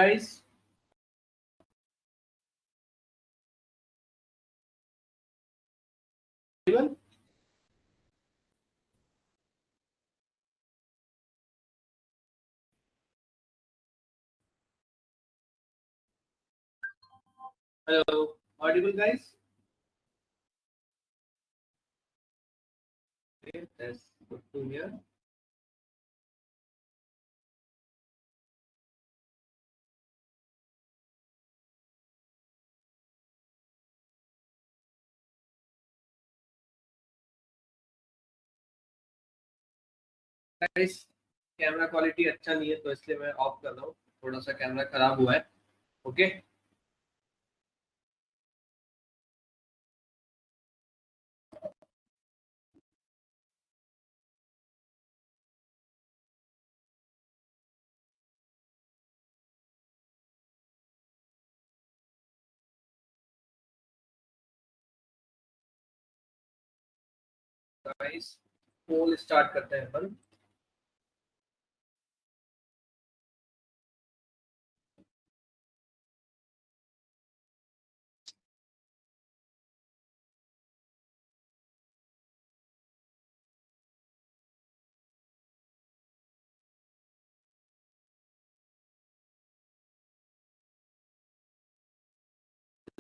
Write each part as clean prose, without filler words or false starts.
guys? Anyone? Hello, audible guys? Okay, that's good to hear. Guys, camera quality अच्छा नहीं है तो इसलिए मैं ऑफ कर रहा हूँ, थोड़ा सा कैमरा खराब हुआ है। ओके, गाइस पोल स्टार्ट करते हैं अपन।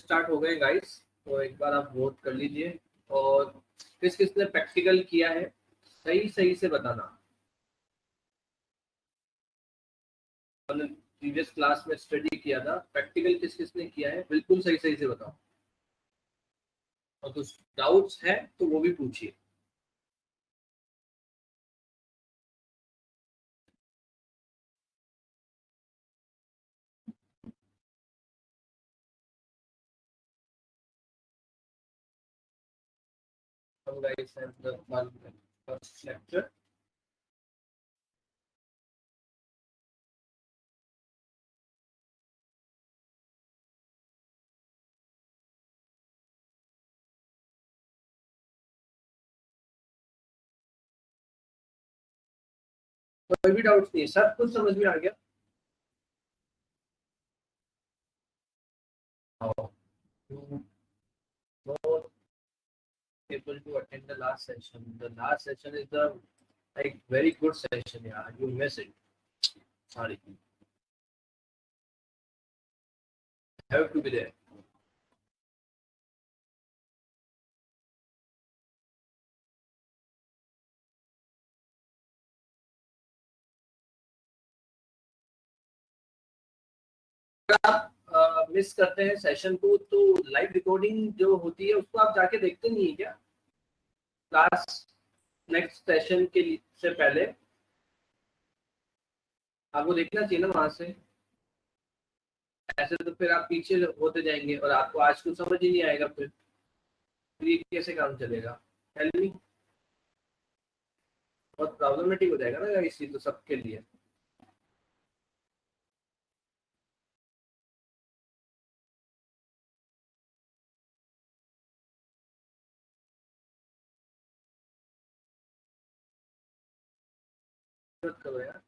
स्टार्ट हो गए गाइस, तो एक बार आप वोट कर लीजिए और किस किसने प्रैक्टिकल किया है सही सही से बताना। हमने प्रीवियस क्लास में स्टडी किया था, प्रैक्टिकल किस किसने किया है बिल्कुल सही सही से बताओ, और कुछ डाउट्स है तो वो भी पूछिए। हम गाइस हैं द फर्स्ट लेक्चर। कोई भी डाउट्स नहीं है, सब कुछ समझ में आ गया। You not able to attend the last session. The last session is the like very good session. Yeah, you miss it. Sorry, have to be there. आप मिस करते हैं सेशन को तो लाइव रिकॉर्डिंग जो होती है उसको आप जाके देखते नहीं है क्या? क्लास नेक्स्ट सेशन के से पहले आपको देखना चाहिए ना वहां से। ऐसे तो फिर आप पीछे होते जाएंगे और आपको आज कुछ समझ ही नहीं आएगा, फिर ये कैसे काम चलेगा? टेल मी, बहुत प्रॉब्लमेटिक हो जाएगा ना इस चीज तो सबके लिए। मत करो यार।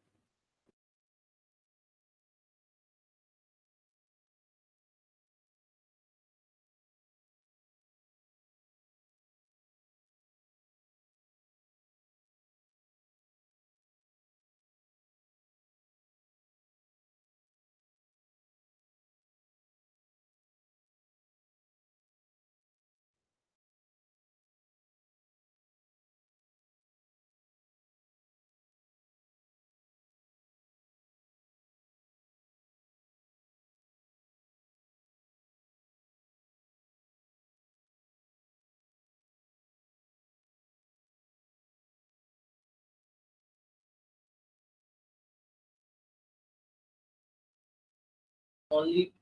Only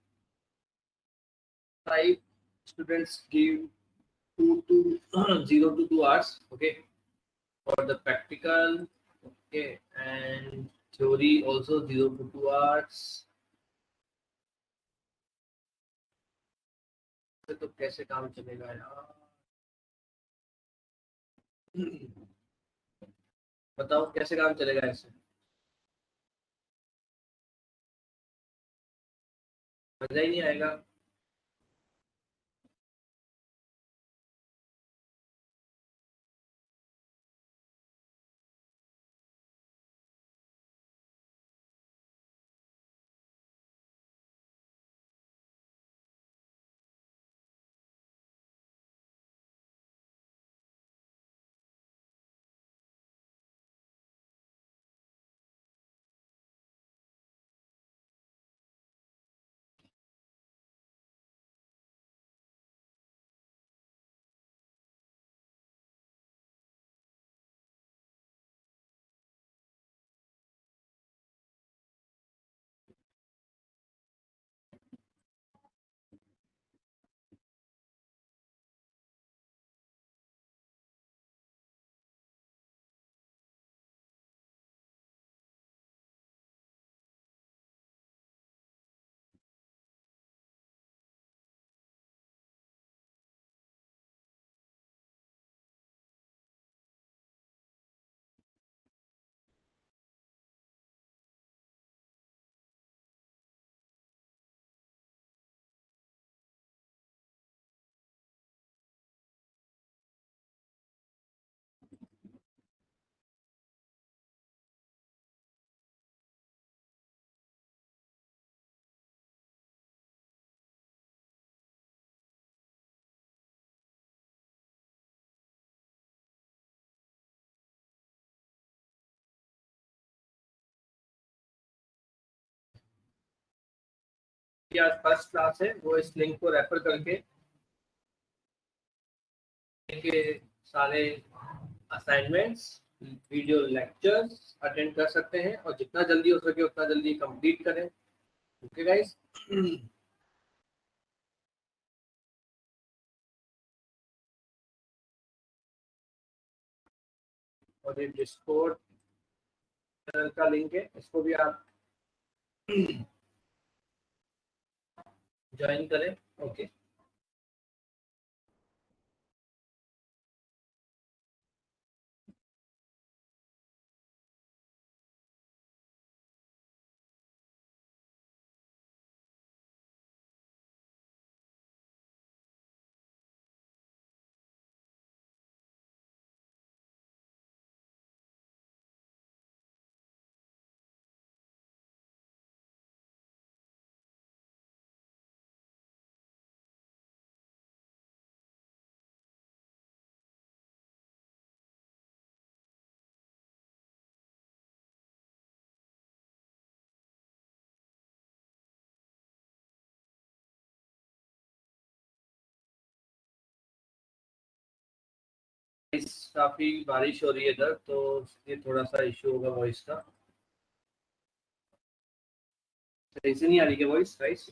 5 students give 2 to 0 to 2 hours, okay, for the practical, okay, and theory also 0 to 2 hours. तो कैसे काम चलेगा यार? बताओ कैसे काम चलेगा ऐसे? मजा ही नहीं आएगा। आज फर्स्ट क्लास है, वो इस लिंक को रेफर करके के सारे असाइनमेंट्स, वीडियो लेक्चर्स अटेंड कर सकते हैं और जितना जल्दी हो सके उतना जल्दी कंप्लीट करें। Okay guys. और ये डिस्कॉर्ड चैनल का लिंक है, इसको भी आप ज्वाइन करें। ओके। काफी बारिश हो रही है इधर, तो ये थोड़ा सा इशू होगा वॉइस का। सही से नहीं आ रही है वॉइस गाइस?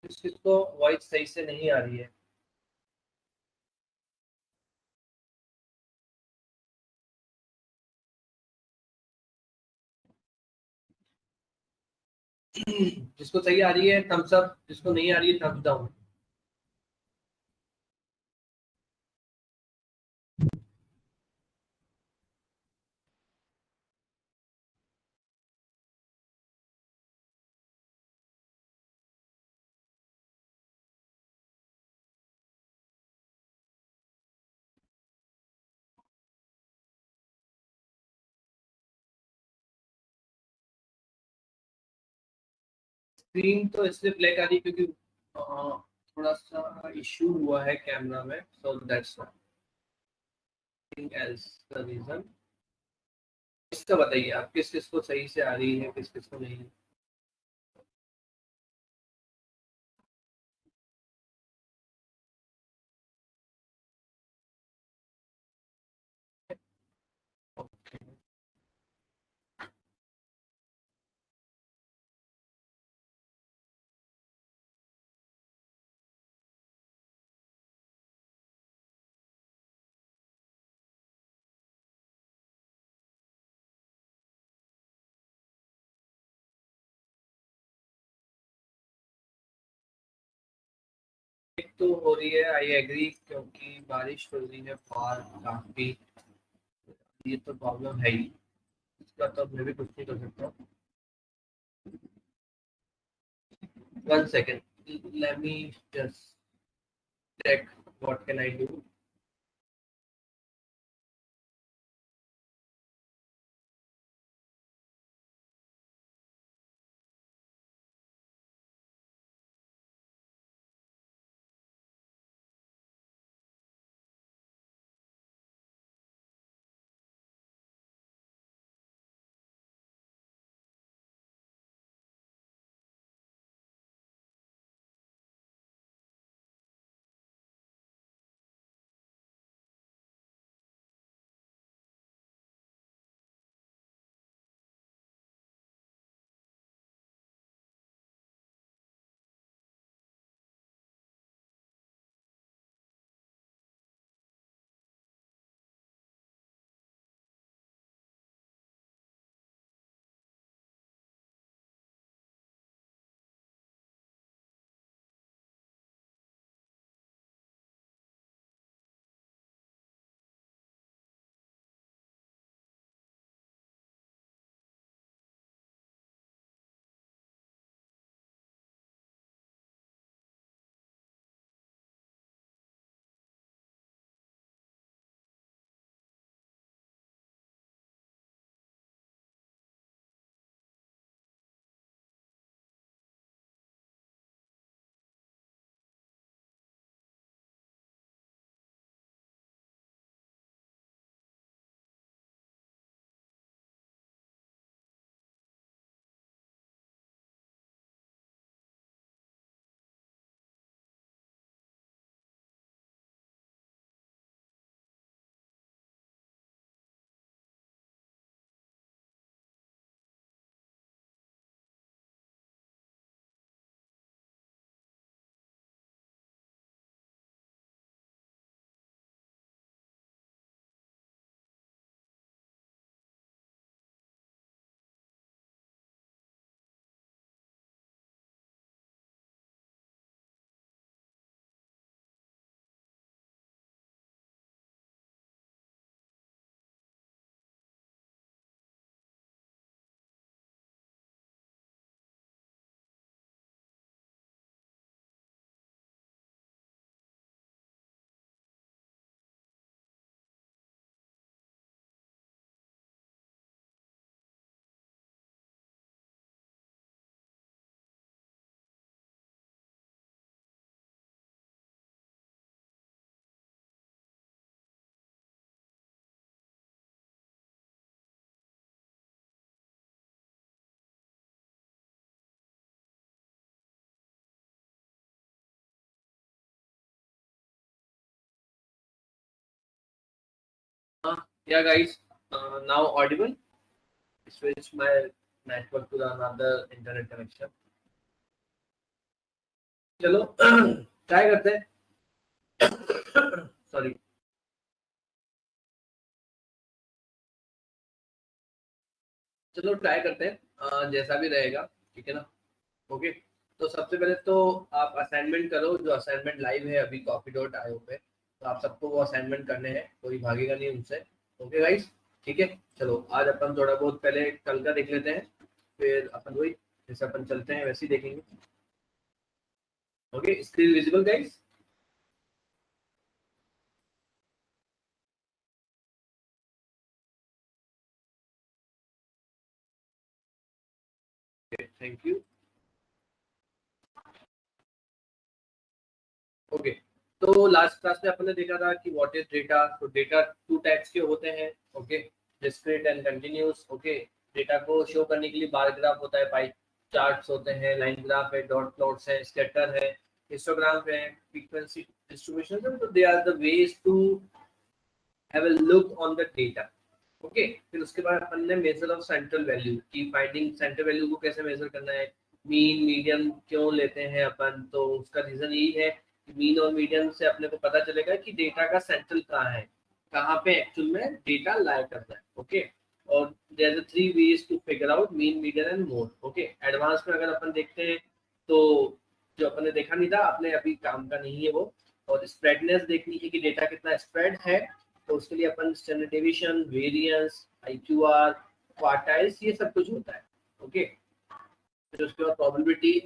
इसको वॉइस सही से नहीं आ रही है। जिसको सही आ रही है थम्स अप, जिसको नहीं आ रही है थम्स डाउन। स्क्रीन तो इसलिए ब्लैक आ रही है क्योंकि थोड़ा सा इशू हुआ है कैमरा में, so that's nothing else the reason. इसका बताइए आप किस किस को सही से आ रही है, किस किस को नहीं। तो हो रही है, आई एग्री, क्योंकि बारिश हो रही है बाहर काफी, ये तो प्रॉब्लम है ही, इसका तो मैं भी कुछ नहीं कर सकता। 1 second, let me just check what can I do. Yeah, guys, now audible. Switch my network to the another internet connection. चलो ट्राई करते हैं। सॉरी, चलो ट्राई करते हैं, जैसा भी रहेगा, ठीक है ना। ओके, तो सबसे पहले तो आप असाइनमेंट करो, जो असाइनमेंट लाइव है अभी copy.io पे, तो आप सबको वो असाइनमेंट करने हैं, कोई भागेगा नहीं उनसे। ओके गाइस, ठीक है। चलो आज अपन थोड़ा बहुत पहले कल का देख लेते हैं, फिर अपन वही जैसे अपन चलते हैं वैसे ही देखेंगे। Okay, screen visible guys? Thank you. Okay, तो लास्ट क्लास में अपन ने देखा था कि व्हाट इज डेटा। तो डेटा टू टाइप्स के होते हैं, okay, discrete and continuous. Okay, data को शो करने के लिए बार ग्राफ होता है, पाई चार्ट्स होते हैं, लाइन ग्राफ है, डॉट प्लॉट्स है, स्कैटर है, हिस्टोग्राम है, फ्रीक्वेंसी डिस्ट्रीब्यूशन। तो they are the ways to have a look on the data. Okay, फिर उसके बाद अपन ने मेजर ऑफ सेंट्रल वैल्यू की फाइंडिंग, सेंट्रल वैल्यू को कैसे मेजर करना है, मीन मीडियन क्यों लेते हैं अपन, तो उसका रीजन यही है कि मीन और मीडियन से अपने को पता चलेगा कि डेटा का सेंट्रल कहाँ है, कहाँ पे एक्चुअल में डेटा लाई करता है। ओके, और there are 3 ways to figure out mean median and mode. Okay, advance में अगर अपन देखते हैं तो जो अपन ने देखा नहीं था, अपने अभी काम का नहीं है वो। और स्प्रेडनेस देखनी है कि डेटा कितना स्प्रेड है, तो उसके लिए अपन standard deviation, variance, IQR, quartiles, ये सब कुछ होता है। ओके, फिर उसके बाद प्रोबेबिलिटी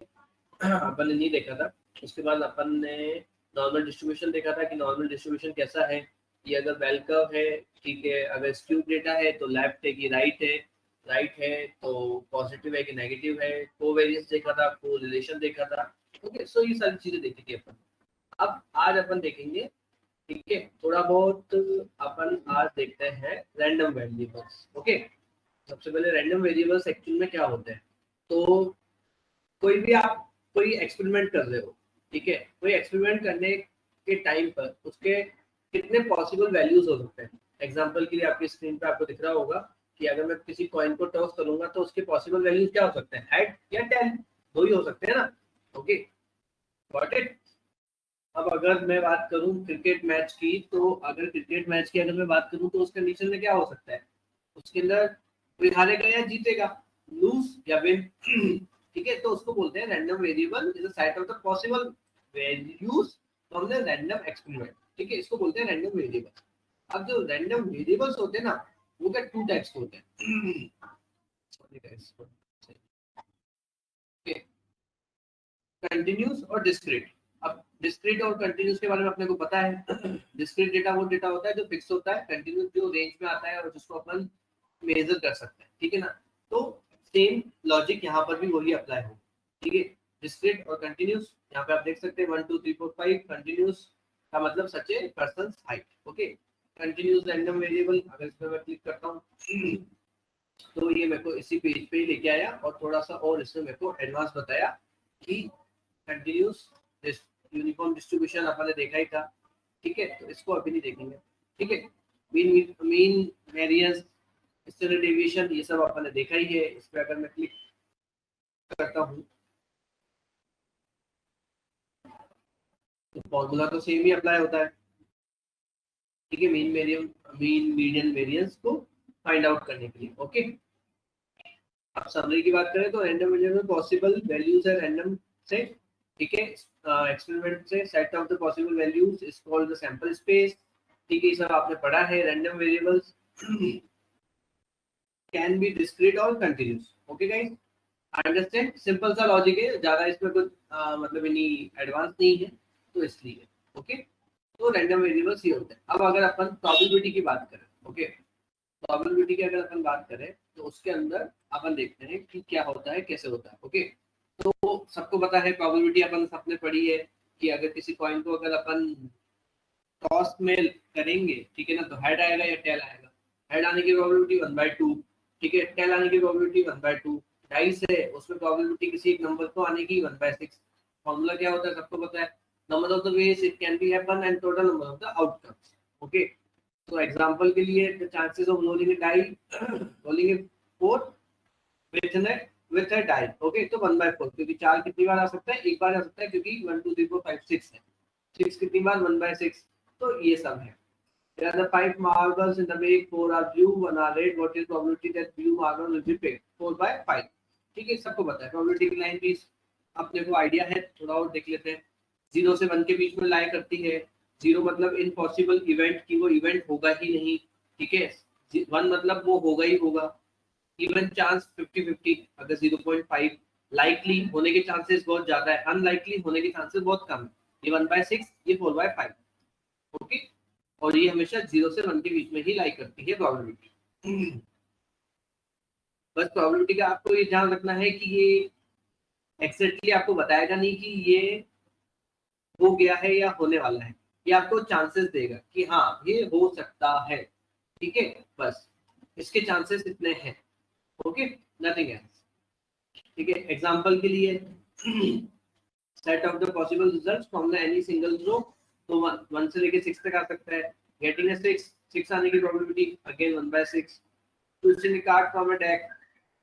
अपन ने नहीं देखा था। उसके बाद अपन ने नॉर्मल डिस्ट्रीब्यूशन देखा था कि नॉर्मल डिस्ट्रीब्यूशन कैसा है, कि अगर बेल कर्व है, ठीक है, अगर स्क्यू डेटा है तो लेफ्ट है कि राइट है, राइट है तो पॉजिटिव है कि नेगेटिव है, कोवेरिएंस देखा था, को रिलेशन देखा था। ओके, सो ये सारी चीजें देखी थी अपन। अब आज अपन देखेंगे, ठीक है, थोड़ा बहुत अपन आज देखते हैं रैंडम वेरिएबल्स। ओके, सबसे पहले रैंडम वेरिएबल्स एक्चुअल में क्या होते हैं। तो कोई भी आप कोई एक्सपेरिमेंट कर रहे हो, ठीक है, कोई एक्सपेरिमेंट करने के टाइम पर उसके कितने पॉसिबल वैल्यूज हो सकते हैं। एग्जांपल के लिए आपकी स्क्रीन पे आपको दिख रहा होगा कि अगर मैं किसी कॉइन को टॉस करूंगा तो उसके पॉसिबल वैल्यूज क्या हो सकते हैं, हेड या टेल, दो ही हो सकते हैं ना। Okay, got it. अब अगर मैं बात करूं क्रिकेट मैच की, तो अगर क्रिकेट मैच की अगर मैं बात करूं तो उस कंडीशन में क्या हो सकता है, उसके अंदर कोई हारेगा या जीतेगा, लूज या विन। ठीक है, तो उसको बोलते हैं random variable is a set of the possible values from the random experiment. ठीक है, इसको बोलते हैं रैंडम वेरिएबल। अब जो रैंडम वेरिएबल्स होते हैं ना, वो क्या टू टाइप्स के होते हैं। कंटिन्यूस और डिस्क्रीट। अब डिस्क्रीट और कंटिन्यूस के बारे में अपने को पता है। डिस्क्रीट डेटा वो डेटा होता है जो फिक्स होता है, कंटिन्यूस जो रेंज में आता है और जिसको अपन मेजर कर सकते हैं, ठीक है ना। तो सेम लॉजिक यहाँ पर भी वही अप्लाई हो, ठीक है। डिस्क्रीट और कंटिन्यूस, यहाँ पे आप देख सकते हैं 1 2 3 4 5। कंटिन्यूस का मतलब such a person height. Okay, continuous random variable, अगर इस पर मैं क्लिक करता हूँ तो ये मेरे को इसी पेज पे ही लेके आया और थोड़ा सा और इसमें मेरे को एडवांस बताया कि कंटिन्यूस यूनिफॉर्म डिस्ट्रीब्यूशन अपन ने देखा ही था, ठीक है, तो इसको अभी नहीं देखेंगे। ठीक है, मीन वेरिएंस, स्टैंडर्ड डेविएशन, ये सब अपन ने देखा ही है। इस पर अगर मैं क्लिक करता हूँ तो फॉर्मूला तो सेम ही अप्लाई होता है, ठीक है, मीन मीडियन वेरिएंस को फाइंड आउट करने के लिए। ओके, अब समरी की बात करें तो रैंडम वेरिएबल में पॉसिबल वैल्यूज है रैंडम से, ठीक है, एक्सपेरिमेंट से set of the possible values is called the sample space. ठीक है, ये सब आपने पढ़ा है। Random variables can be discrete और continuous. Okay guys, understand, simple सा लॉजिक है, ज्यादा इसमें कुछ मतलब इनी एडवांस नहीं है, तो इसलिए। ओके, तो रैंडम वेरिएबल्स ये होते हैं। अब अगर अपन प्रोबेबिलिटी की बात करें, ओके, प्रोबेबिलिटी की अगर अपन बात करें तो उसके अंदर अपन देखते हैं कि क्या होता है, कैसे होता है। ओके, तो सबको पता है प्रोबेबिलिटी, अपन सबने पढ़ी है कि अगर किसी कॉइन को अगर अपन टॉस में करेंगे, ठीक है ना, तो हेड आएगा या टेल आएगा। हेड आने की प्रोबेबिलिटी 1/2, ठीक है, टेल आने की प्रोबेबिलिटी 1/2। डाइस है, उसमें प्रोबेबिलिटी किसी एक नंबर को आने की 1/6। फॉर्मूला क्या होता है सबको पता है, number of the ways it can be happen and total number of the outcomes. Okay, तो एग्जांपल के लिए the chances of rolling a die, rolling a 4 with a die. Okay, तो 1/4, क्योंकि 4 कितनी बार आ सकता है, एक बार आ सकता है, क्योंकि 1 2 3 4 5 6 है। 6 कितनी बार, 1/6। तो ये सब है। There are the 5 marbles in the lake, 4 are blue, 1 are red. What is probability that blue marble will be picked? 4/5। ठीक है, सबको पता है। प्रोबेबिलिटी की लाइन भी अपने को आइडिया है, थोड़ा और देख लेते हैं। 0 से 1 के बीच में लाई करती है। 0 मतलब इम्पॉसिबल इवेंट, की वो इवेंट होगा ही नहीं, ठीक है। 1 मतलब वो होगा ही होगा। Even chance 50-50। अगर 0.5 लाइकली होने के चांसेस बहुत ज्यादा है, अनलाइकली होने के चांसेस बहुत कम है। ये 1/6, ये 4/5। ओके, और ये हमेशा 0 से 1 के बीच में ही लाई करती है प्रोबेबिलिटी। बस प्रोबेबिलिटी का आपको ये ध्यान रखना है कि ये एक्जेक्टली आपको बताएगा नहीं कि ये हो गया है या होने वाला है, ये आपको चांसेस देगा कि हाँ ये हो सकता है, ठीक है, बस इसके चांसेस इतने हैं। Okay, nothing else. ठीक है, एग्जांपल के लिए set of the possible results from the any single roll, तो 1 से लेके 6 तक आ सकता है। गेटिंग अ 6 आने की probability again 1/6। to still card from a deck,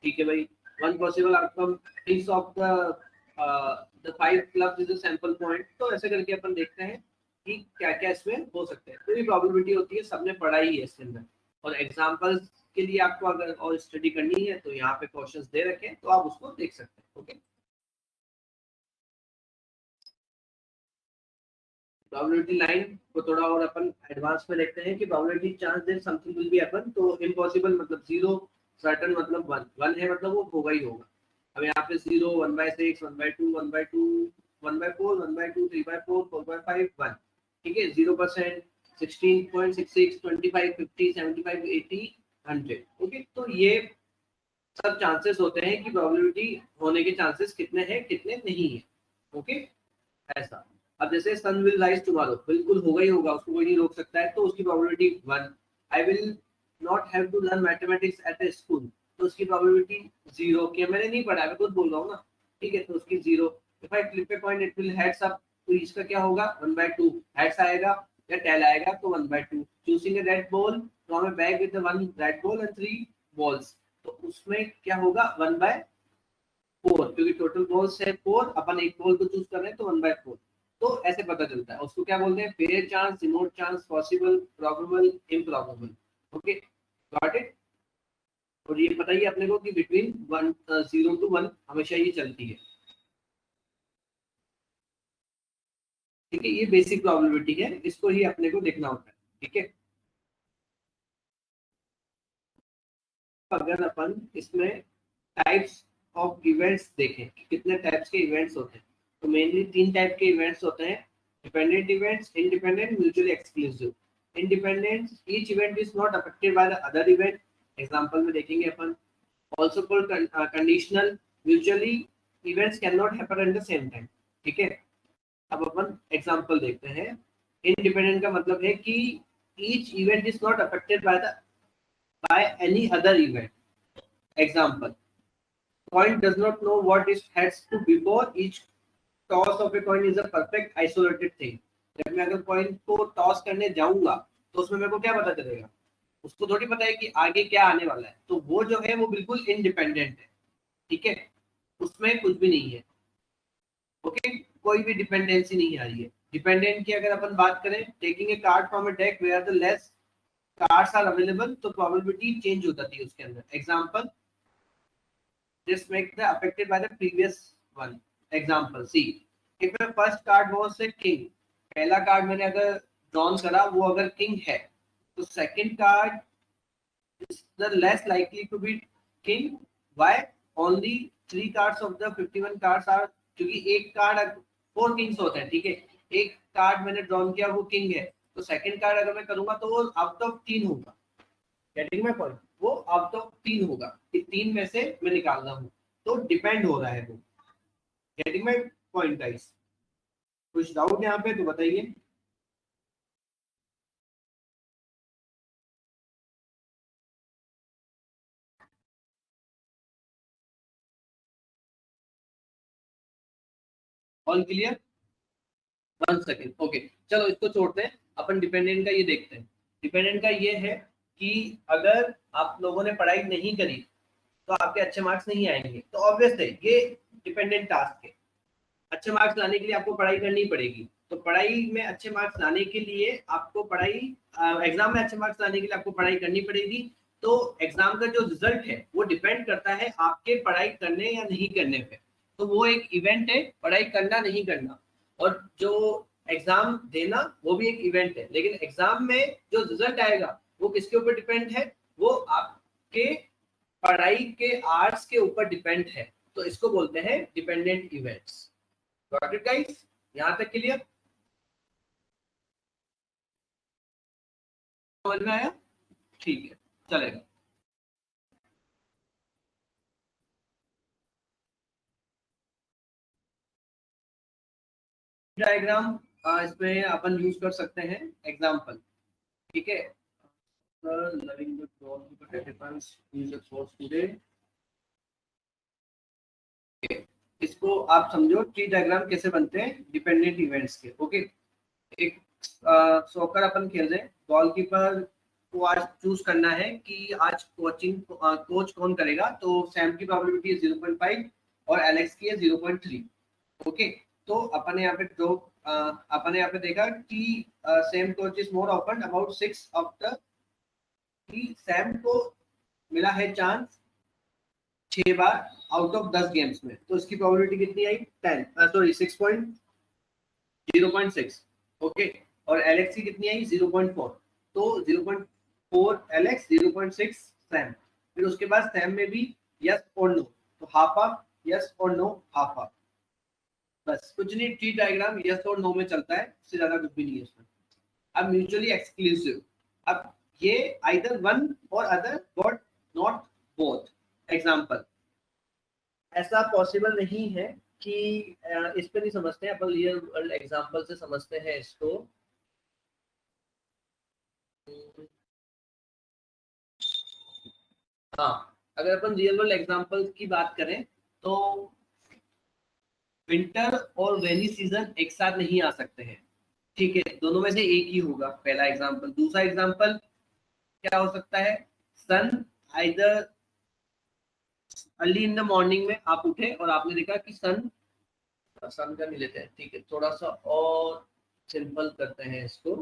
ठीक है भाई। One possible outcome is of the 5 clubs is a sample point. तो ऐसे करके अपन देखते हैं कि क्या क्या इसमें हो सकता है। पूरी प्रोबेबिलिटी होती है, सबने पढ़ा ही है इसके अंदर। और एग्जांपल्स के लिए आपको अगर और स्टडी करनी है तो यहाँ पे क्वेश्चंस दे रखे हैं, तो आप उसको देख सकते हैं। ओके। प्रोबेबिलिटी लाइन को थोड़ा और अपन एडवांस में देखते हैं कि probability chance that something will be happen, तो इम्पॉसिबल मतलब 0, सर्टेन मतलब 1, 1 है मतलब वो होगा ही होगा। अब यहाँ पे 0, 1/6, 1/2, 1/2, 1/4, 1/2, 3/4, 4/5, 1, ठीक है। 0%, 16.66, 25, 50, 75, 80, 100, ओके। तो ये सब चांसेस होते हैं कि प्रोबेबिलिटी होने के चांसेस कितने हैं कितने नहीं है, ओके ऐसा। अब जैसे सन विल राइज टुमारो, बिल्कुल होगा ही होगा, उसको कोई नहीं रोक सकता है, तो उसकी probability 1। I will not have to learn mathematics at a school, तो उसकी प्रोबेबिलिटी 0, कि मैंने नहीं पढ़ा, मैं खुद बोल रहा हूँ ना, ठीक है, तो उसकी 0। If I flip a coin it will heads up, तो इसका क्या होगा 1/2, हेड्स आएगा या टेल आएगा तो 1/2। Choosing a red ball from A bag with 1 red ball and 3 balls, तो उसमें क्या होगा 1/4, क्योंकि टोटल बॉल्स है 4, अपन एक बॉल को चूज कर रहे हैं तो 1/4। तो ऐसे पता चलता है, उसको क्या बोलते हैं, fair chance, remote chance, possible, probable, improbable, okay got it. और ये बताइए अपने को कि बिटवीन 0 to 1 हमेशा ये चलती है, ठीक है। ये बेसिक प्रोबेबिलिटी है, इसको ही अपने को देखना होता है, ठीक है। अगर अपन इसमें टाइप्स ऑफ इवेंट्स देखें कि कितने टाइप्स के इवेंट्स होते हैं, तो मेनली 3 टाइप के इवेंट्स होते हैं, dependent events, independent, mutually exclusive. Independent, each event is not affected by the other event, example में देखेंगे अपन। Also called conditional, mutually events can not happen at the same time, ठीक है। अब अपन example देखते हैं। इंडिपेंडेंट का मतलब है कि each event is not affected by any other event, example, coin does not know what it has to before each toss of a coin is a perfect isolated thing। जब मैं अगर coin को toss करने जाऊंगा तो उसमें मेरे को क्या पता चलेगा, उसको थोड़ी पता है कि आगे क्या आने वाला है, तो वो जो है वो बिल्कुल इंडिपेंडेंट है, ठीक है, उसमें कुछ भी नहीं है, ओके। कोई भी डिपेंडेंसी नहीं आ रही है। डिपेंडेंट की अगर अपन बात करें, taking a card from a deck where the less cards are available, तो प्रोबेबिलिटी चेंज हो जाती है उसके अंदर। Example, this make the affected by the previous one। example, see, if the first card was a king, पहला card मैंने अगर drawn करा वो अगर किंग है, तो second card is the less likely to be king। why? only 3 cards of the 51 cards are, क्योंकि एक कार्ड 4 किंग्स होते हैं, ठीक है, एक कार्ड मैंने ड्रॉन किया वो किंग है, तो सेकंड कार्ड अगर मैं करूंगा तो वो आउट ऑफ 3 होगा, गेटिंग माय पॉइंट, वो आउट ऑफ 3 होगा, कि 3 में से मैं निकाल रहा हूँ, तो डिपेंड हो रहा है वो, गेटिंग माय पॉइंट गाइस। कुछ डाउट यहाँ पे तो बताइए। All clear, 1 second, okay. चलो इसको छोड़ते हैं, अपन डिपेंडेंट का ये देखते हैं। डिपेंडेंट का ये है कि अगर आप लोगों ने पढ़ाई नहीं करी तो आपके अच्छे मार्क्स नहीं आएंगे, तो ऑब्वियस है ये डिपेंडेंट टास्क है। अच्छे मार्क्स लाने के लिए आपको पढ़ाई करनी पड़ेगी, तो पढ़ाई में अच्छे मार्क्स लाने के लिए आपको पढ़ाई, एग्जाम में अच्छे मार्क्स लाने के लिए आपको पढ़ाई करनी पड़ेगी। तो एग्जाम का जो रिजल्ट है वो डिपेंड करता है आपके पढ़ाई करने या नहीं करने पे, तो वो एक इवेंट है, पढ़ाई करना नहीं करना। और जो एग्जाम देना वो भी एक इवेंट है, लेकिन एग्जाम में जो रिजल्ट आएगा वो किसके ऊपर डिपेंड है, वो आपके पढ़ाई के आवर्स के ऊपर डिपेंड है, तो इसको बोलते हैं dependent events. Got it guys, यहां तक क्लियर, समझ में आया, ठीक है, चलेगा। डायग्राम इसमें अपन यूज कर सकते हैं, एग्जांपल, ठीक है। Loving the participants use a source today। इसको आप समझो ट्री डायग्राम कैसे बनते हैं डिपेंडेंट इवेंट्स के, ओके। एक सॉकर अपन खेल रहे हैं, गोलकीपर को आज चूज करना है कि आज कोच कौन करेगा, तो सैम की प्रोबेबिलिटी है 0.5 और एलेक्स की है 0.3, ओके। तो अपन यहाँ पे जो अपन यहाँ पे देखा कि same coach is more often about 6 of the, कि सैम को मिला है chance 6 bar out of 10 games में, तो इसकी प्रोबेबिलिटी कितनी आई 10, सॉरी 6.0.6, ओके, और LX की कितनी आई 0.4, तो 0.4 LX 0.6 सैम, फिर उसके बाद सैम में भी यस और नो, तो हाफ हाफ यस और नो हाफ हाफ, बस कुछ नहीं, ट्री डायग्राम यस और नो में चलता है, उससे ज्यादा कुछ भी नहीं है उसमें। अब म्यूचुअली एक्सक्लूसिव, अब ये आइदर वन और other but not both. Example, ऐसा पॉसिबल नहीं है कि इस पे नहीं समझते हैं अपन, रियल वर्ल्ड एग्जांपल से समझते हैं इसको। हाँ, अगर अपन रियल वर्ल्ड एग्जांपल की बात करें तो विंटर और रेनी सीजन एक साथ नहीं आ सकते हैं, ठीक है, दोनों में से एक ही होगा, पहला एग्जांपल। दूसरा एग्जांपल क्या हो सकता है, sun either early in the morning में आप उठे और आपने देखा कि सन का नहीं लेते हैं, ठीक है, थोड़ा सा और सिंपल करते हैं इसको।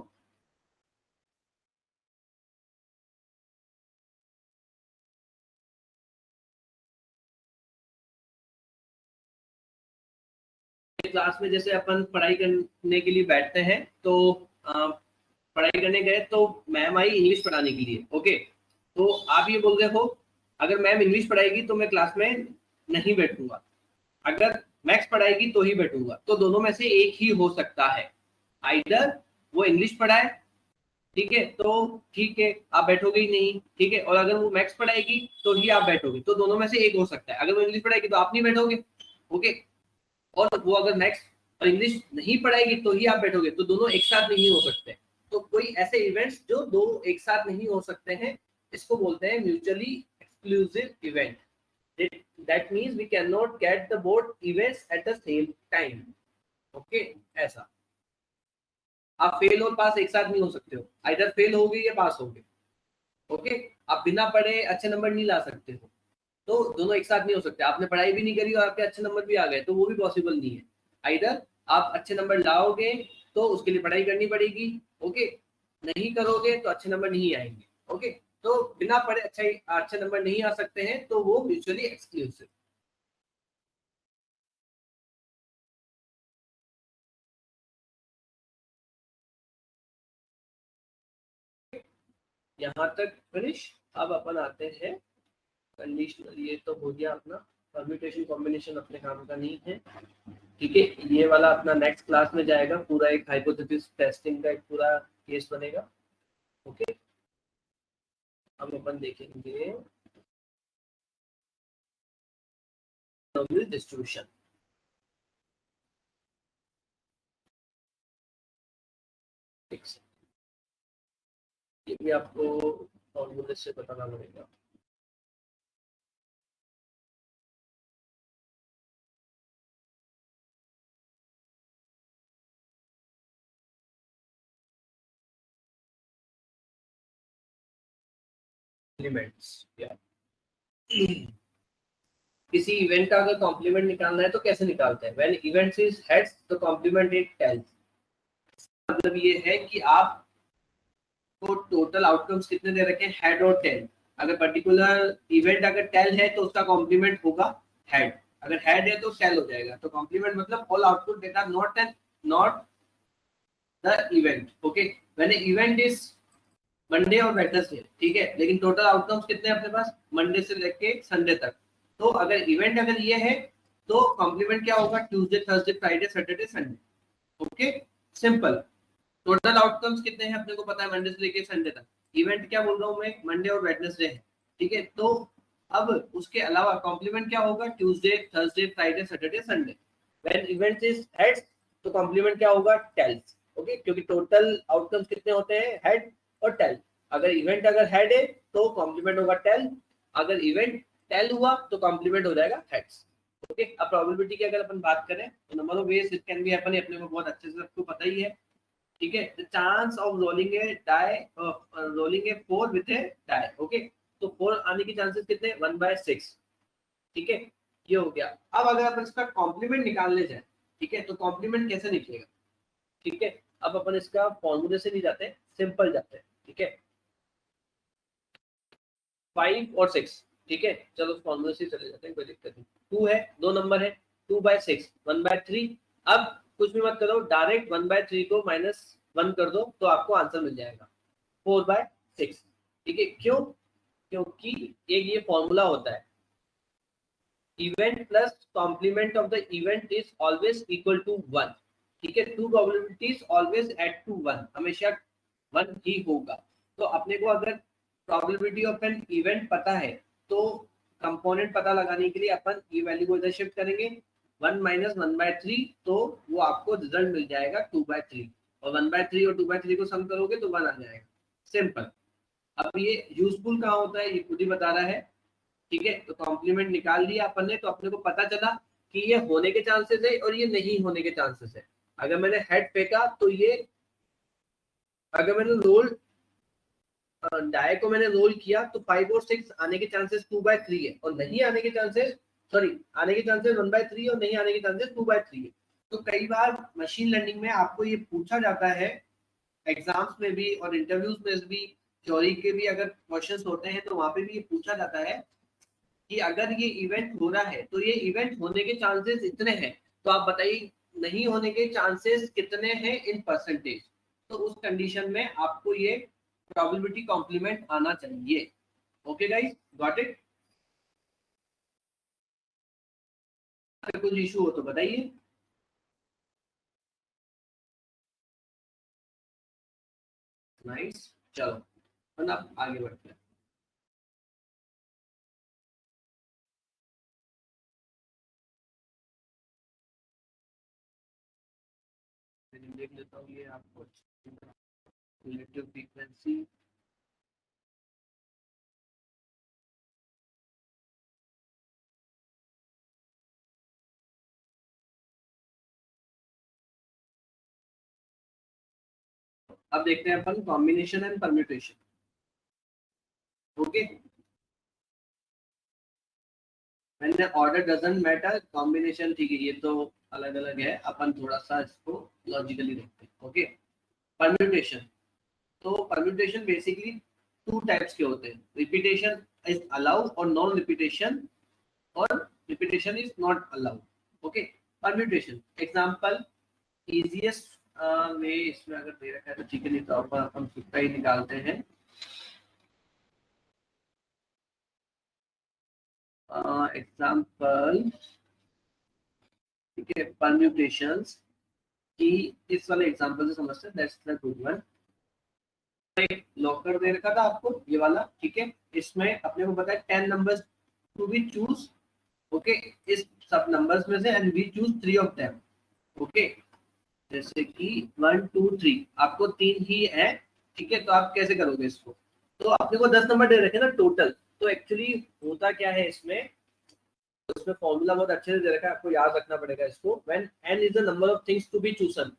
क्लास में जैसे अपन पढ़ाई करने के लिए बैठते हैं, तो पढ़ाई करने गए तो मैम आई इंग्लिश पढ़ाने के लिए, ओके, तो आप ये बोल रहे हो अगर मैम इंग्लिश पढ़ाएगी तो मैं क्लास में नहीं बैठूंगा, अगर मैथ्स पढ़ाएगी तो ही बैठूंगा, तो दोनों में से एक ही हो सकता है, आइदर वो इंग्लिश पढ़ाए, ठीक है, तो ठीक है आप बैठोगे ही नहीं, ठीक है, और अगर वो मैथ्स पढ़ाएगी तो ही आप बैठोगे, तो दोनों में से एक हो सकता है, अगर वो इंग्लिश पढ़ाएगी तो आप नहीं बैठोगे, ओके, और वो अगर मैथ्स और इंग्लिश नहीं पढ़ाएगी तो ही आप बैठोगे, तो दोनों एक साथ नहीं हो सकते। तो कोई ऐसे इवेंट्स जो दो एक साथ नहीं हो सकते हैं, इसको बोलते हैं mutually exclusive event. That means we can not get the both events at the same time, okay, ऐसा। आप फेल और पास एक साथ नहीं हो सकते हो, आइदर फेल होगे या पास होगे, ओके, आप बिना पढ़े अच्छे नंबर नहीं ला सकते हो, तो दोनों एक साथ नहीं हो सकते। आपने पढ़ाई भी नहीं करी और आपके अच्छे नंबर भी आ गए तो वो भी पॉसिबल नहीं है, आइदर आप अच्छे नंबर लाओगे तो उसके लिए पढ़ाई करनी पड़ेगी, ओके, नहीं करोगे तो अच्छे नंबर नहीं आएंगे, ओके, तो बिना पढ़े अच्छे नंबर नहीं आ सकते हैं, तो वो म्यूचुअली एक्सक्लूसिव। यहाँ तक फिनिश। अब अपन आते हैं कंडीशनल, ये तो हो गया अपना, परम्यूटेशन कॉम्बिनेशन अपने काम का नहीं है, ठीक है, ये वाला अपना नेक्स्ट क्लास में जाएगा, पूरा एक हाइपोथेसिस टेस्टिंग का एक पूरा केस बनेगा, ओके। अब अपन देखेंगे डिस्ट्रीब्यूशन, ये भी आपको फॉर्मूले से बताना पड़ेगा। एलिमेंट्स या किसी इवेंट का अगर कॉम्प्लीमेंट निकालना है तो कैसे निकालते हैं, व्हेन इवेंट्स इज हेड्स तो कॉम्प्लीमेंट इज टेल्स, मतलब ये है कि आप को टोटल आउटकम्स कितने दे रखे हैं, हेड और टेल, अगर पर्टिकुलर इवेंट अगर टेल है तो उसका कॉम्प्लीमेंट होगा हेड, अगर हेड है तो टेल हो जाएगा, तो कॉम्प्लीमेंट मतलब all output data not and not the event, okay, when event is Monday और वेडनेसडे, ठीक है, लेकिन टोटल आउटकम्स कितने हैं अपने पास, मंडे से लेके संडे तक, तो अगर इवेंट अगर ये है तो कॉम्प्लीमेंट क्या होगा, Tuesday Thursday Friday Saturday Sunday, okay, simple. Total outcomes कितने हैं अपने को पता है, मंडे से लेके संडे तक, इवेंट क्या बोल रहा हूँ मैं, मंडे और वेडनेसडे है, ठीक है, तो अब उसके अलावा कॉम्प्लीमेंट क्या होगा, Tuesday Thursday Friday Saturday Sunday, when event is heads तो कॉम्प्लीमेंट क्या होगा, टेल्स, ओके, क्योंकि टोटल आउटकम्स कितने होते हैं, हेड और टेल, अगर इवेंट अगर हेड है तो कॉम्प्लीमेंट होगा टेल, अगर इवेंट टेल हुआ तो कॉम्प्लीमेंट हो जाएगा हेड्स, ओके। अब प्रोबेबिलिटी की अगर अपन बात करें तो number of ways it can be happen, अपने को बहुत अच्छे से सबको पता ही है, ठीक है, the chance of rolling a die, rolling a 4 with a die, okay, तो 4 आने की चांसेस कितने, 1/6, ठीक है, ये हो गया। अब अगर अपन इसका कॉम्प्लीमेंट निकालने जाए, ठीक है, तो कॉम्प्लीमेंट कैसे निकलेगा, ठीक है, अब अपन इसका फॉर्मूले से नहीं जाते, सिंपल जाते हैं, ठीक है, 5 और 6, ठीक है, चलो फॉर्मूले से चले जाते हैं, कोई दिक्कत नहीं, 2 है, 2 नंबर है, 2/6 1/3, अब कुछ भी मत करो, डायरेक्ट 1/3 को -1 कर दो तो आपको आंसर मिल जाएगा 4/6। ठीक है, क्यों? क्योंकि एक ये फॉर्मूला होता है, event plus complement of the event is always equal to 1। ठीक है, two probabilities always add to 1, हमेशा 1 ही होगा। तो अपने को अगर प्रोबेबिलिटी ऑफ एन इवेंट पता है तो कंपोनेंट पता लगाने के लिए अपन ई वैल्यू को इधर शिफ्ट करेंगे, 1 - 1/3, तो वो आपको रिजल्ट मिल जाएगा 2/3, और 1/3 और 2/3 को सम करोगे तो 1 आ जाएगा। सिंपल। अब ये यूजफुल कहाँ होता है ये खुद ही बता रहा है। ठीक है, तो कॉम्प्लीमेंट निकाल लिया अपन ने, तो अपने को पता चला कि ये होने के चांसेस है और ये नहीं होने के चांसेस है। अगर मैंने हेड फेंका तो ये, अगर मैंने रोल डाई को मैंने रोल किया तो 5 और 6 आने के चांसेस 2/3 है, और नहीं आने के चांसेस, सॉरी, आने के चांसेस 1/3 और नहीं आने के चांसेस 2/3 है। तो कई बार मशीन लर्निंग में आपको ये पूछा जाता है एग्जाम्स में भी और इंटरव्यूज में भी, थ्योरी के भी अगर क्वेश्चंस होते हैं तो वहां पे भी ये पूछा जाता है कि अगर ये इवेंट हो रहा है तो ये इवेंट होने के चांसेस इतने हैं, तो आप बताइए नहीं होने के चांसेस कितने हैं इन परसेंटेज। तो उस कंडीशन में आपको ये प्रोबेबिलिटी कॉम्प्लीमेंट आना चाहिए। Okay guys, got it? अगर कुछ इशू हो तो बताइए। नाइस, चलो अब आगे बढ़ते हैं। देख लेता हूँ ये आपको रिलेटिव फ्रीक्वेंसी, अब देखते हैं अपन कॉम्बिनेशन एंड परम्यूटेशन। ओके, मैंने ऑर्डर डजंट मैटर, कॉम्बिनेशन ठीक है, ये तो अलग अलग है, अपन थोड़ा सा इसको लॉजिकली देखते हैं। Okay, permutation. तो परम्यूटेशन बेसिकली 2 टाइप्स के होते हैं, रिपीटेशन इज अलाउड और नॉन रिपीटेशन, और repetition is not allowed. Okay, permutation example easiest way इसमें अगर दे रखा है तो ठीक है, नहीं तो अपन खुद का ही निकालते हैं। एग्जांपल, ठीक है, परम्यूटेशंस की इस वाले एग्जांपल से समझते हैं, दैट्स द गुड वन। एक लॉकर दे रखा था आपको ये वाला, ठीक है, इसमें अपने को पता है 10 numbers to be choose. Okay, इस सब नंबर्स में से and we choose 3 of them. Okay, जैसे कि 1 2 3 आपको 3 ही है। ठीक है, तो आप कैसे करोगे इसको? तो अपने को 10 नंबर दे रखे ना टोटल, तो एक्चुअली होता क्या है इसमें, उसमें फॉर्मूला बहुत अच्छे से दे रखा है, आपको याद रखना पड़ेगा इसको। When n is the number of things to be chosen,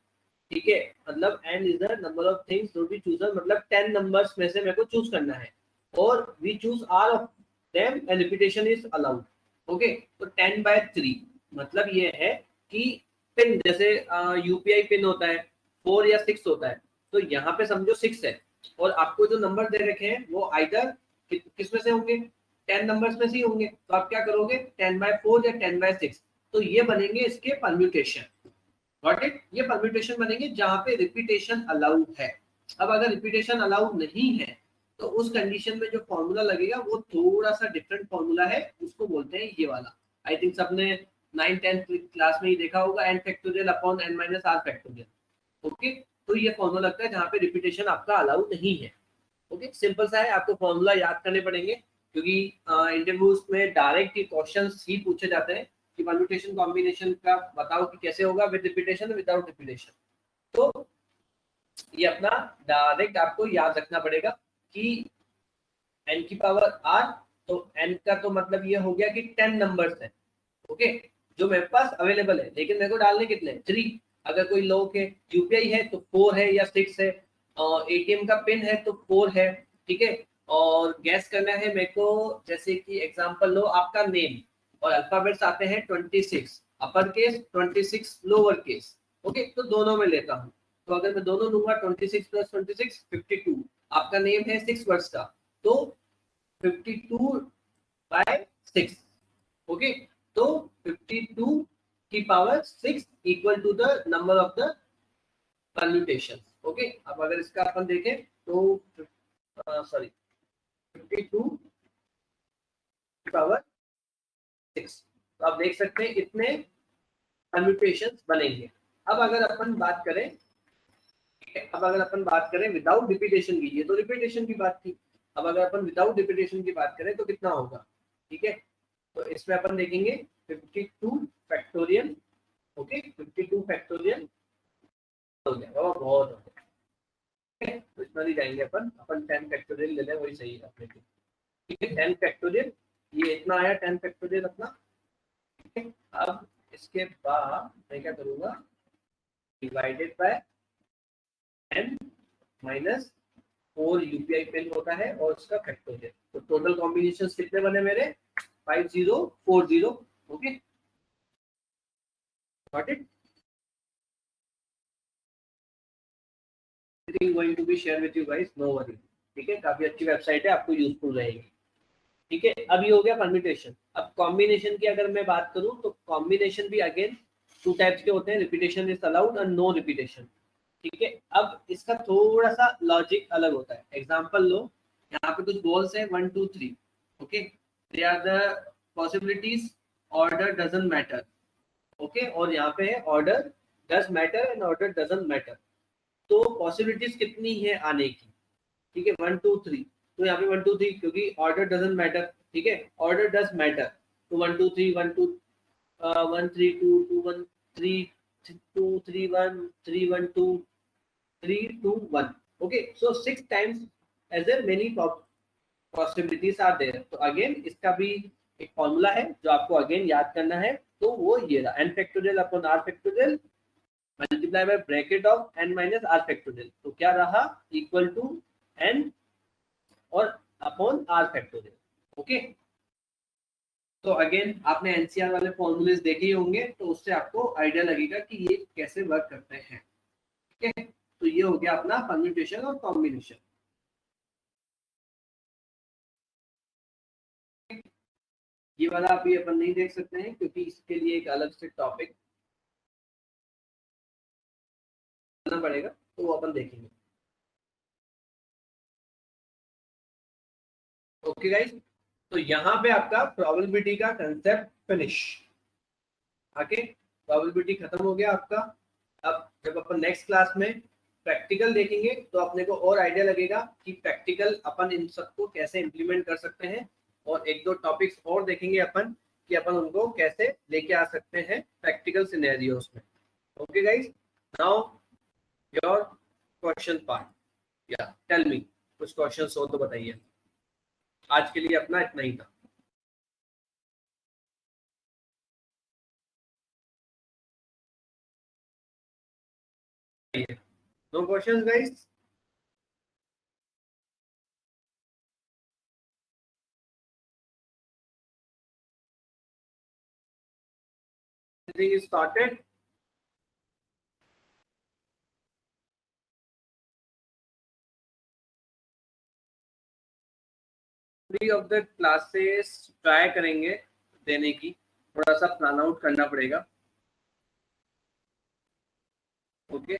ठीक है, मतलब n is the number of things to be chosen, मतलब 10 नंबर्स में से मेरे को चूज करना है, और we choose r of them and repetition is allowed. Okay, तो 10/3 मतलब ये है कि पिन, जैसे यूपीआई पिन होता है 4 या 6 होता है, तो यहाँ पे समझो 6 है, और आपको जो नंबर दे रखे हैं वो आइदर किस में से होंगे, 10 नंबर्स में से ही होंगे, तो आप क्या करोगे 10/4 या 10/6, तो ये बनेंगे इसके परम्यूटेशन। Got it? ये परम्यूटेशन बनेंगे जहां पे रिपीटेशन अलाउड है। अब अगर रिपीटेशन अलाउड नहीं है तो उस कंडीशन में जो फॉर्मूला लगेगा वो थोड़ा सा डिफरेंट फॉर्मूला है, उसको बोलते हैं ये वाला। आई थिंक सबने 9th-10th क्लास में ही देखा होगा, n factorial upon n minus r factorial. Okay, तो ये फॉर्मूला लगता है जहां पे रिपीटेशन आपका अलाउड नहीं है। ओके, सिंपल सा है, आपको फॉर्मूला याद करने पड़ेंगे, क्योंकि इंटरव्यूज में डायरेक्ट ही क्वेश्चंस ही पूछे जाते हैं कि परम्यूटेशन कॉम्बिनेशन का बताओ कि कैसे होगा, विद रिपीटेशन विदाउट रिपीटेशन। तो ये अपना डायरेक्ट आपको याद रखना पड़ेगा कि n की पावर r, तो n का तो मतलब ये हो गया कि 10 नंबर्स है। ओके, जो मेरे पास अवेलेबल है, लेकिन मेरे को डालने कितने, 3। अगर कोई लोग है यूपीआई है तो 4 है या 6 है, और एटीएम का पिन है तो 4 है। ठीक है, और गैस करना है मेरे को, जैसे कि एग्जांपल लो आपका नेम, और अल्फाबेट्स आते हैं 26, upper case 26 lower case. Okay, तो दोनों में लेता हूँ, तो अगर मैं दोनों लूंगा 26 + 26 52, आपका नेम है 6 वर्ड्स का, तो 52/6। ओके, तो 52 की power 6 equal to the number of the permutation. Okay, अब अगर इसका अपन देखें तो सॉरी 52 पावर 6, तो आप देख सकते हैं इतने परम्यूटेशंस बनेंगे। अब अगर अपन बात करें विदाउट रिपीटेशन की, ये तो रिपीटेशन की बात थी। अब अगर अपन विदाउट रिपीटेशन की बात करें तो कितना होगा, ठीक है। तो इसमें अपन देखेंगे 52 फैक्टोरियल। ओके, 52 फैक्टोरियल हो गया, बहुत हो गया, ठीक है। तो इसमें नहीं जाएंगे अपन 10 फैक्टोरियल ले लें, वही सही है अपने लिए, ठीक है। 10 फैक्टोरियल, ये इतना आया 10 फैक्टोरियल अपना, ठीक है। अब इसके बाद मैं क्या करूंगा, divided by n minus 4 UPI pin होता है और उसका फैक्टोरियल। तो टोटल कॉम्बिनेशन कितने बने मेरे, 5040। Okay, got it. Going to be share with you guys, no worry, ठीक है। काफी अच्छी वेबसाइट है, आपको यूजफुल रहेगी, ठीक है। अब ये हो गया परम्यूटेशन। अब कॉम्बिनेशन की अगर मैं बात करूं तो कॉम्बिनेशन भी अगेन 2 टाइप्स के होते हैं, रिपीटेशन इज अलाउड और नो रिपीटेशन, ठीक है। अब इसका थोड़ा सा लॉजिक अलग होता है। एग्जांपल लो, यहाँ पे कुछ बॉल्स है 1 2 3, okay, they are the possibilities, order doesn't matter, okay, और यहाँ पे है order does matter and order doesn't matter. तो पॉसिबिलिटीज कितनी है आने की, ठीक है, 1 2 3। तो यहाँ पे 1 2 3 क्योंकि ऑर्डर डजंट मैटर, ठीक है, ऑर्डर डज मैटर। तो 1 2 3 1 2 1 3 2 2 1 3 2 3 1 3 1 2 3 2 1। okay, so 6 times as there many possibilities are there। तो अगेन इसका भी एक फॉर्मूला है जो आपको अगेन याद करना है, तो वो ये रहा, n factorial upon r factorial multiply by bracket of n minus r factorial. तो क्या रहा, इक्वल टू n और अपॉन r फैक्टोरियल। ओके, तो अगेन आपने एनसीआर वाले फॉर्मूलेस देखे ही होंगे, तो उससे आपको आइडिया लगेगा कि ये कैसे वर्क करते हैं, ठीक है। तो ये हो गया अपना परम्यूटेशन और कॉम्बिनेशन। ये वाला अभी अपन नहीं देख सकते हैं क्योंकि इसके लिए एक अलग से टॉपिक करना पड़ेगा, तो वो अपन देखेंगे। ओके गाइस, तो यहाँ पे आपका प्रोबेबिलिटी का कंसेप्ट फिनिश, ओके, प्रोबेबिलिटी खत्म हो गया आपका। अब जब अपन नेक्स्ट क्लास में प्रैक्टिकल देखेंगे तो अपने को और आइडिया लगेगा कि प्रैक्टिकल अपन इन सबको कैसे इम्प्लीमेंट कर सकते हैं, और एक दो टॉपिक्स और देखेंगे अपन कि अपन उनको कैसे लेके आ सकते हैं प्रैक्टिकल सिनेरियोस में। Okay guys, now your question part, या टेल मी, कुछ क्वेश्चंस हो तो बताइए। आज के लिए अपना इतना ही था। No questions guys? Everything is started? Free of the classes try करेंगे देने की, थोड़ा सा प्लान आउट करना पड़ेगा। ओके,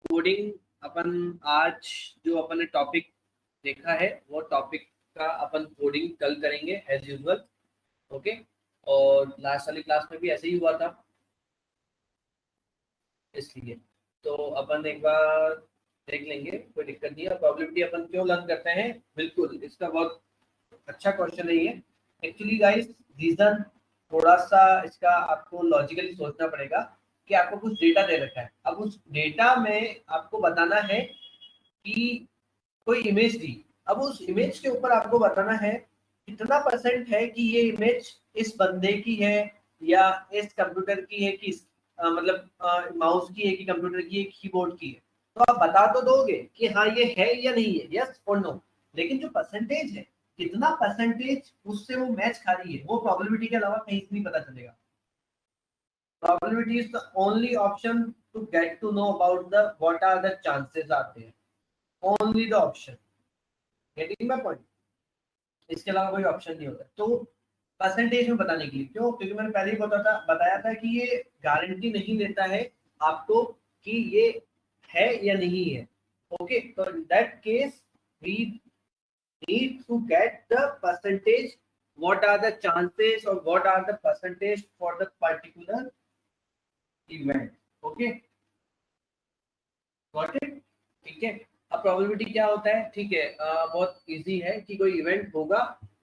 कोडिंग अपन आज जो अपन ने टॉपिक देखा है वो टॉपिक का अपन कोडिंग कल करेंगे एज यूजुअल। ओके, और लास्ट वाली क्लास में भी ऐसे ही हुआ था, इसलिए तो अपन एक बार देख लेंगे, कोई दिक्कत नहीं है। प्रोबेबिलिटी अपन क्यों लर्न करते हैं, बिल्कुल इसका बहुत अच्छा क्वेश्चन नहीं है एक्चुअली गाइस। रीजन थोड़ा सा इसका आपको लॉजिकली सोचना पड़ेगा कि आपको कुछ डेटा दे रखा है, अब उस डेटा में आपको बताना है कि कोई इमेज दी, अब उस इमेज के ऊपर आपको बताना है कितना परसेंट है कि ये इमेज इस बंदे की है या इस कंप्यूटर की है कि मतलब माउस की है कि कंप्यूटर की है, कीबोर्ड की है। तो आप बता तो दोगे कि हाँ ये है या नहीं है, यस और नो, लेकिन जो परसेंटेज है, कितना परसेंटेज उससे वो मैच खा रही है, वो प्रोबेबिलिटी के अलावा कहीं से नहीं पता चलेगा। Probability is the only option to get to know about the what are the chances are there. Only the option, getting my point, इसके अलावा कोई ऑप्शन नहीं होता। तो परसेंटेज में बताने के लिए, क्यों? क्योंकि मैंने पहले ही बताया था कि ये गारंटी नहीं देता है आपको कि ये है या नहीं है। ओके, तो in that case we need to get the percentage, what are the chances or what are the percentage for the particular event. Okay, got it? ठीक है। अब प्रोबेबिलिटी क्या होता है? ठीक है, बहुत इजी है कि कोई इवेंट होगा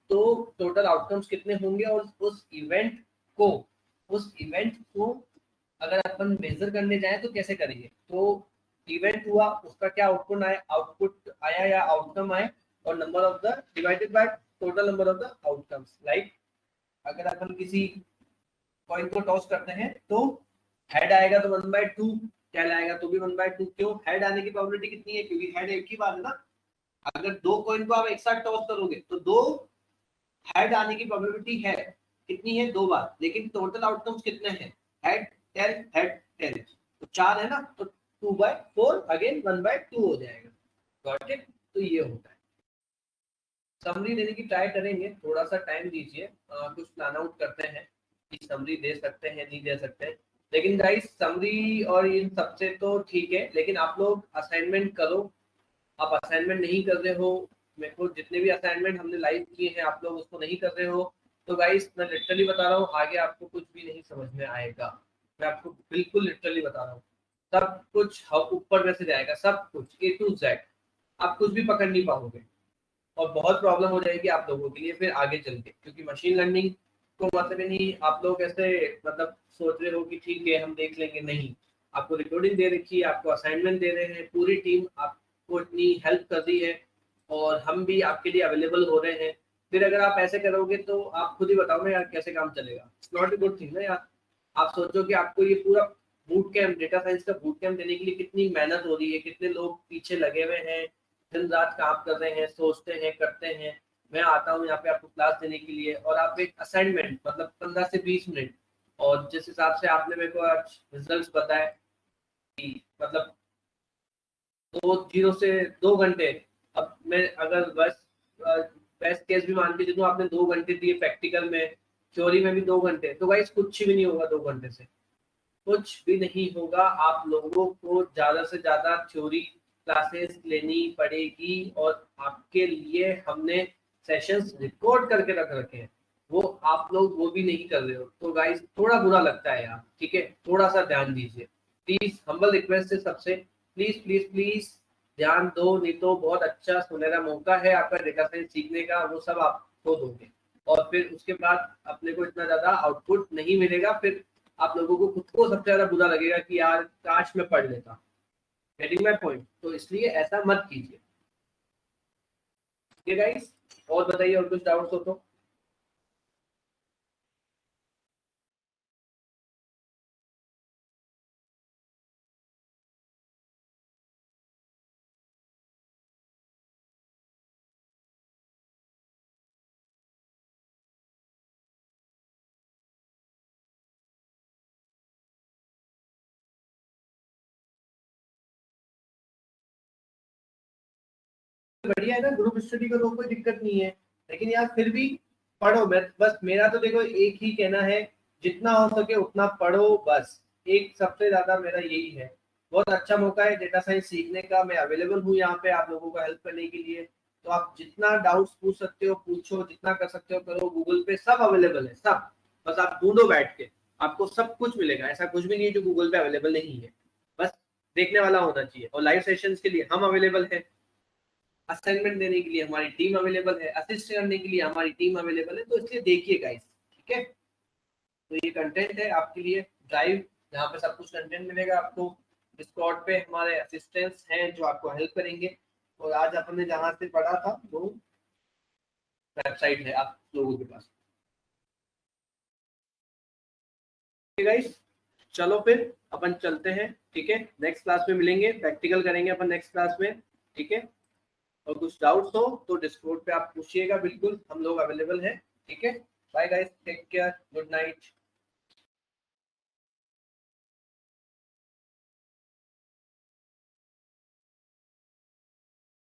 तो टोटल आउटकम्स कितने होंगे, और उस इवेंट को अगर अपन मेजर करने जाएं तो कैसे करेंगे? तो इवेंट हुआ, उसका क्या आउटपुट आया या आउटकम आए, और number of the divided by total number of the outcomes. Like अगर अपन किसी कॉइन को टॉस करते हैं तो हेड आएगा तो 1/2, टेल आएगा तो भी 1/2। क्यों? हेड आने की प्रोबेबिलिटी कितनी है? क्योंकि हेड एक ही बात है ना। अगर दो कॉइन को आप एक साथ टॉस करोगे तो दो हेड आने की प्रोबेबिलिटी है, कितनी है? 2 बार। लेकिन टोटल आउटकम्स कितने हैं? हेड टेल, तो 4 है ना, तो 2/4 अगेन 1/2 हो जाएगा। Got it? तो ये होता है। समरी देने की ट्राई करेंगे, थोड़ा सा टाइम दीजिए, कुछ प्लान आउट करते हैं कि समरी दे सकते हैं नहीं दे सकते हैं। लेकिन गाइस समरी और इन सबसे तो ठीक है, लेकिन आप लोग असाइनमेंट करो। आप असाइनमेंट नहीं कर रहे हो, मेरे को जितने भी असाइनमेंट हमने लाइव किए हैं आप लोग उसको नहीं कर रहे हो, तो गाइस मैं लिटरली बता रहा हूँ आगे आपको कुछ भी नहीं समझ में आएगा। मैं आपको बिल्कुल लिटरली बता रहा हूँ, सब कुछ ऊपर में से जाएगा, सब कुछ A to Z, आप कुछ भी पकड़ नहीं पाओगे और बहुत प्रॉब्लम हो जाएगी आप लोगों के लिए फिर आगे चल के। क्योंकि मशीन लर्निंग को मतलब नहीं आप लोग ऐसे मतलब सोच रहे हो कि ठीक है हम देख लेंगे, नहीं। आपको रिकॉर्डिंग दे रखी है, आपको असाइनमेंट दे रहे हैं, पूरी टीम आपको इतनी हेल्प कर रही है और हम भी आपके लिए अवेलेबल हो रहे हैं। फिर अगर आप ऐसे करोगे तो आप खुद ही बताओ ना यार कैसे काम चलेगा। It's not a good thing ना यार। आप सोचो कि आपको ये पूरा बूट कैंप, डेटा साइंस का बूट कैंप देने के लिए कितनी मेहनत हो रही है, कितने लोग पीछे लगे हुए हैं, दिन रात काम कर रहे हैं, सोचते हैं, करते हैं। मैं आता हूँ यहाँ पे आपको क्लास देने के लिए और आप एक असाइनमेंट मतलब 15 से 20 मिनट, और जिस हिसाब से आपने मेरे को आज रिजल्ट्स बताए कि मतलब 2 अब मैं अगर बस बेस्ट केस भी मान के चलूं, आपने 2 घंटे दिए प्रैक्टिकल में, थ्योरी में भी 2 घंटे, तो भाई कुछ भी नहीं होगा 2 घंटे से, कुछ भी नहीं होगा। आप लोगों को ज्यादा से ज्यादा थ्योरी क्लासेस लेनी पड़ेगी और आपके लिए हमने सेशंस रिकॉर्ड करके रख रखे हैं, वो आप लोग वो भी नहीं कर रहे हो। तो गाइस थोड़ा बुरा लगता है यार, ठीक है, थोड़ा सा ध्यान दीजिए प्लीज। हम्बल रिक्वेस्ट है सबसे, प्लीज प्लीज प्लीज ध्यान दो, नहीं तो बहुत अच्छा सुनहरा मौका है आपका डेटा साइंस सीखने का, वो सब आप खो दोगे और फिर उसके बाद अपने को इतना ज्यादा आउटपुट नहीं मिलेगा। फिर आप लोगों को खुद को सबसे ज्यादा बुरा लगेगा कि यार काश मैं पढ़ लेता। Getting my point? तो इसलिए ऐसा मत कीजिए, ठीक है गाइस? और बताइए, और कुछ डाउट्स हो तो? बढ़िया है ना, ग्रुप स्टडी का तो कोई दिक्कत नहीं है, लेकिन यार फिर भी पढ़ो। मैं बस, मेरा तो देखो एक ही कहना है, जितना हो सके उतना पढ़ो बस। एक सबसे ज्यादा मेरा यही है। बहुत अच्छा मौका है डेटा साइंस सीखने का, मैं अवेलेबल हूँ यहाँ पे आप लोगों को हेल्प करने के लिए। तो आप जितना डाउट्स पूछ सकते हो पूछो, जितना कर सकते हो करो, गूगल पे सब अवेलेबल है, सब। बस आप ढूंढो बैठ के, आपको सब कुछ मिलेगा। ऐसा कुछ भी नहीं है जो गूगल पे अवेलेबल नहीं है, बस देखने वाला होना चाहिए। और लाइव सेशंस के लिए हम अवेलेबल है, असाइनमेंट देने के लिए हमारी टीम अवेलेबल है, असिस्ट करने के लिए हमारी टीम अवेलेबल है। तो इसलिए देखिए गाइस, ठीक है? तो ये कंटेंट है आपके लिए ड्राइव, जहाँ पे सब कुछ कंटेंट मिलेगा आपको। डिस्कॉर्ड पे हमारे असिस्टेंट्स हैं जो आपको हेल्प करेंगे। और आज अपन ने जहाँ से पढ़ा था वो वेबसाइट है आप लोगों के पास। गाइस चलो फिर अपन चलते हैं, ठीक है? नेक्स्ट क्लास में मिलेंगे, प्रैक्टिकल करेंगे अपन नेक्स्ट क्लास में, ठीक है? और कुछ डाउट्स हो तो डिस्कॉर्ड पे आप पूछिएगा, बिल्कुल हम लोग अवेलेबल हैं, ठीक है? Bye guys, take care, good night.